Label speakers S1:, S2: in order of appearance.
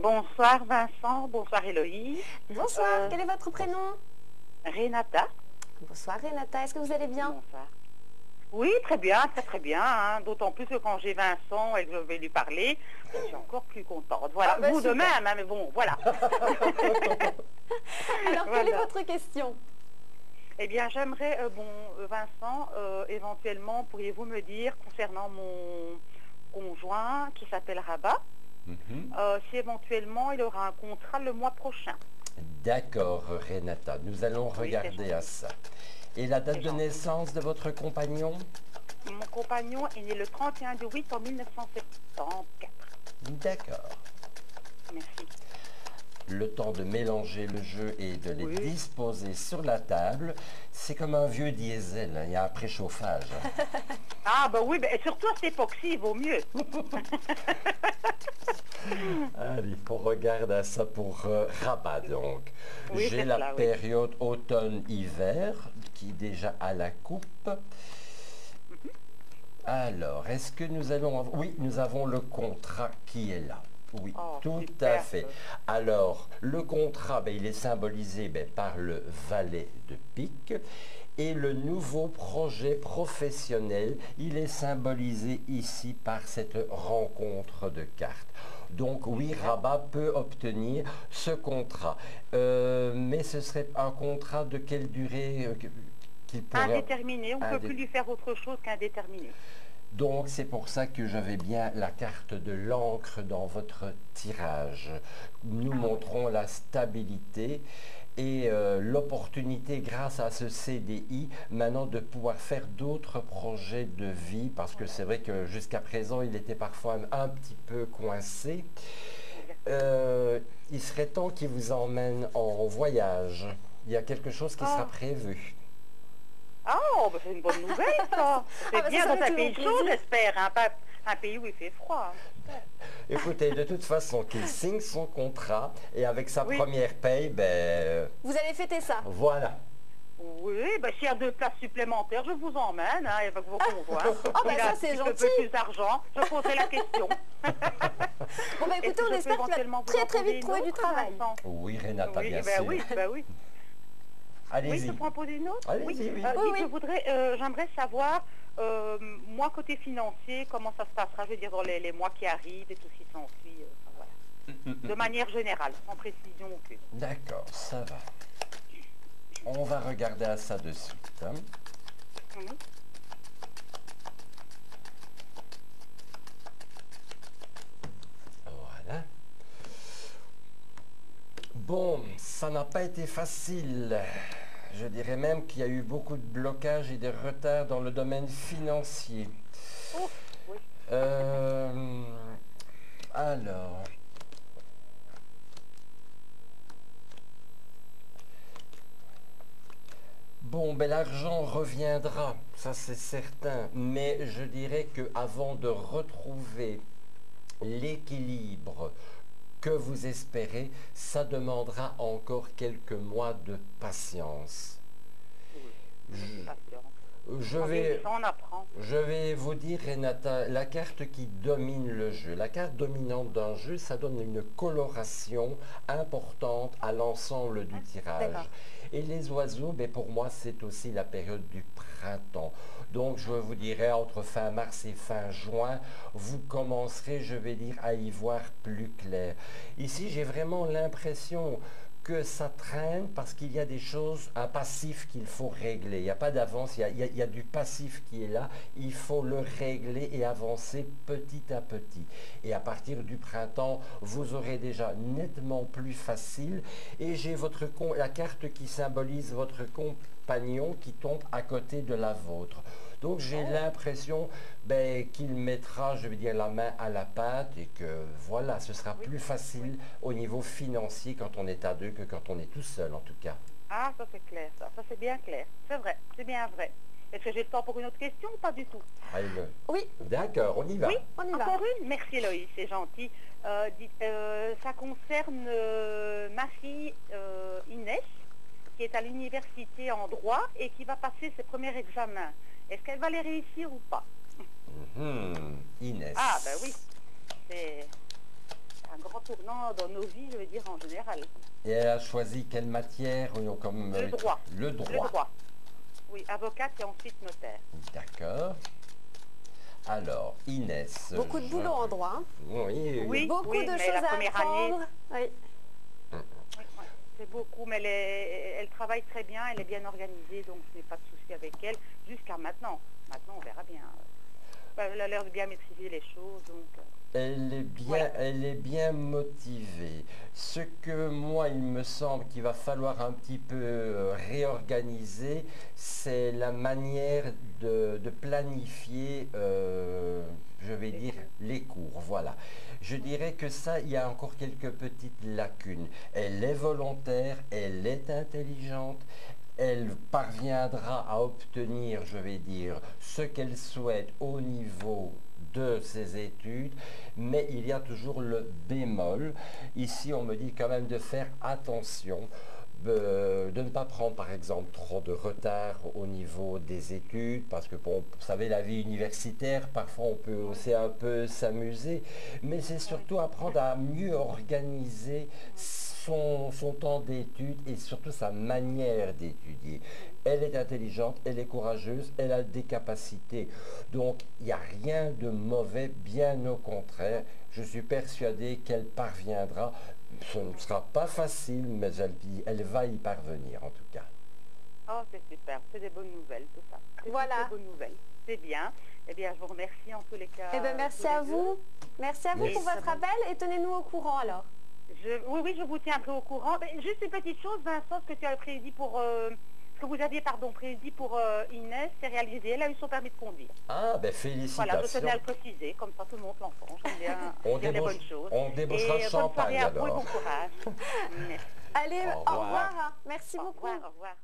S1: Bonsoir Vincent, bonsoir Héloïse.
S2: Bonsoir, quel est votre prénom?
S1: Renata.
S2: Bonsoir Renata, est-ce que vous allez bien?
S1: Bonsoir. Oui, très bien, très bien. Hein. D'autant plus que quand j'ai Vincent et que je vais lui parler, je suis encore plus contente. Voilà,
S2: Ah bah
S1: vous de
S2: super.
S1: même, hein, mais bon, voilà.
S2: Alors, quelle est votre question?
S1: Eh bien, j'aimerais, Vincent, éventuellement, pourriez-vous me dire, concernant mon conjoint qui s'appelle Rabat, si éventuellement il aura un contrat le mois prochain.
S3: D'accord, Renata, nous allons regarder à ça. Et la date de naissance de votre compagnon?
S1: Mon compagnon est né le 31 du 8 en 1974.
S3: D'accord.
S1: Merci.
S3: Le temps de mélanger le jeu et de les disposer sur la table, c'est comme un vieux diesel, hein, il y a un préchauffage.
S1: Ah bah oui, et surtout à cette époque-ci, il vaut mieux.
S3: Allez, on regarde à ça pour Rabat donc.
S1: Oui,
S3: j'ai la période automne-hiver qui est déjà à la coupe. Alors, est-ce que nous allons avoir... Oui, nous avons le contrat qui est là. Oui, tout à fait. Alors, le contrat, il est symbolisé par le valet de pique. Et le nouveau projet professionnel, il est symbolisé ici par cette rencontre de cartes. Donc oui, Rabat peut obtenir ce contrat. Mais ce serait un contrat de quelle durée qu'il pourrait...
S1: Indéterminé, on ne peut plus lui faire autre chose qu'indéterminé.
S3: Donc c'est pour ça que j'avais bien la carte de l'encre dans votre tirage. Nous montrons la stabilité et l'opportunité grâce à ce CDI maintenant de pouvoir faire d'autres projets de vie parce que c'est vrai que jusqu'à présent il était parfois un petit peu coincé. Il serait temps qu'il vous emmène en voyage. Il y a quelque chose qui sera prévu.
S1: Ah, bah c'est une bonne nouvelle ça. C'est bien dans un pays chaud, j'espère, hein, pas un pays où il fait froid.
S3: Écoutez, de toute façon, qu'il signe son contrat et avec sa première paye,
S2: vous allez fêter ça.
S3: Voilà.
S1: Oui, s'il y a 2 places supplémentaires, je vous emmène, hein, avec vos conjoints.
S2: Ça c'est gentil.
S1: Un peu plus d'argent, je poserai la question.
S2: Bon écoutez, on espère qu'il va très vite trouver du travail.
S3: Oui, Renata, bien sûr.
S1: Oui.
S3: Allez-y.
S1: Oui, je peux en poser une autre?
S3: Allez-y, oui.
S1: J'aimerais savoir, moi, côté financier, comment ça se passera, je veux dire, dans les mois qui arrivent et tout ce qui s'ensuit. Voilà. De manière générale, sans précision aucune.
S3: D'accord, ça va. On va regarder à ça de suite. Hein. Voilà. Bon, ça n'a pas été facile. Je dirais même qu'il y a eu beaucoup de blocages et de retards dans le domaine financier. Alors... Bon, l'argent reviendra, ça c'est certain, mais je dirais qu'avant de retrouver l'équilibre que vous espérez, ça demandera encore quelques mois de patience. Je vais vous dire, Renata, la carte qui domine le jeu, la carte dominante d'un jeu, ça donne une coloration importante à l'ensemble du tirage. Et les oiseaux, pour moi, c'est aussi la période du printemps. Donc, je vous dirais, entre fin mars et fin juin, vous commencerez, je vais dire, à y voir plus clair. Ici, j'ai vraiment l'impression que ça traîne parce qu'il y a des choses, un passif qu'il faut régler. Il n'y a pas d'avance, il y a du passif qui est là. Il faut le régler et avancer petit à petit. Et à partir du printemps, vous aurez déjà nettement plus facile. Et j'ai la carte qui symbolise votre compagnon qui tombe à côté de la vôtre. Donc j'ai l'impression qu'il mettra, je vais dire, la main à la pâte et que voilà, ce sera plus facile au niveau financier quand on est à deux que quand on est tout seul en tout cas.
S1: Ah, ça c'est clair, ça c'est bien clair. C'est vrai, c'est bien vrai. Est-ce que j'ai le temps pour une autre question ou pas du tout?
S2: Oui.
S3: D'accord, on y va.
S1: Oui, on y va. Encore une? Merci Loïs, c'est gentil. Ça concerne ma fille Inès, qui est à l'université en droit et qui va passer ses premiers examens. Est-ce qu'elle va les réussir ou pas?
S3: Inès.
S1: Ah, oui. un grand tournant dans nos vies, je veux dire, en général.
S3: Et elle a choisi quelle matière comme,
S1: Le droit.
S3: Le droit.
S1: Le droit. Oui, avocate et ensuite notaire.
S3: D'accord. Alors, Inès.
S2: Beaucoup de boulot en droit.
S3: Oui,
S1: oui.
S2: Beaucoup de choses à apprendre. Oui.
S1: C'est beaucoup, mais elle travaille très bien, elle est bien organisée, donc je n'ai pas de souci avec elle, jusqu'à maintenant. Maintenant, on verra bien. Elle a l'air de bien maîtriser les choses, donc...
S3: Elle est bien motivée. Ce que moi, il me semble qu'il va falloir un petit peu réorganiser, c'est la manière de planifier, je vais dire, les cours. Voilà. Je dirais que ça, il y a encore quelques petites lacunes. Elle est volontaire, elle est intelligente, elle parviendra à obtenir, je vais dire, ce qu'elle souhaite au niveau de ses études, mais il y a toujours le bémol. Ici, on me dit quand même de faire attention, de ne pas prendre par exemple trop de retard au niveau des études, parce que bon, vous savez, la vie universitaire, parfois on peut aussi un peu s'amuser, mais c'est surtout apprendre à mieux organiser son temps d'études et surtout sa manière d'étudier. Elle est intelligente, elle est courageuse, elle a des capacités. Donc, il n'y a rien de mauvais, bien au contraire. Je suis persuadé qu'elle parviendra. Ce ne sera pas facile, mais elle va y parvenir en tout cas.
S1: Oh, c'est super, c'est des bonnes nouvelles tout ça.
S2: Voilà.
S1: Des bonnes nouvelles, c'est bien. Eh bien, je vous remercie en tous les cas.
S2: Eh bien, merci à vous. Merci à vous pour votre appel et tenez-nous au courant alors.
S1: Oui, je vous tiendrai au courant. Mais juste une petite chose, Vincent, ce que tu avais prédit pour... ce que vous aviez, prédit pour Inès, c'est réalisé. Elle a eu son permis de conduire.
S3: Ah, ben félicitations.
S1: Voilà, je tenais à le préciser, comme ça tout le monde l'entend. J'aime bien les bonnes choses.
S3: On débauchera le champagne
S1: bonne soirée à vous et
S3: alors.
S1: bon courage. Merci.
S2: Allez, au revoir. Merci beaucoup.
S1: Au revoir.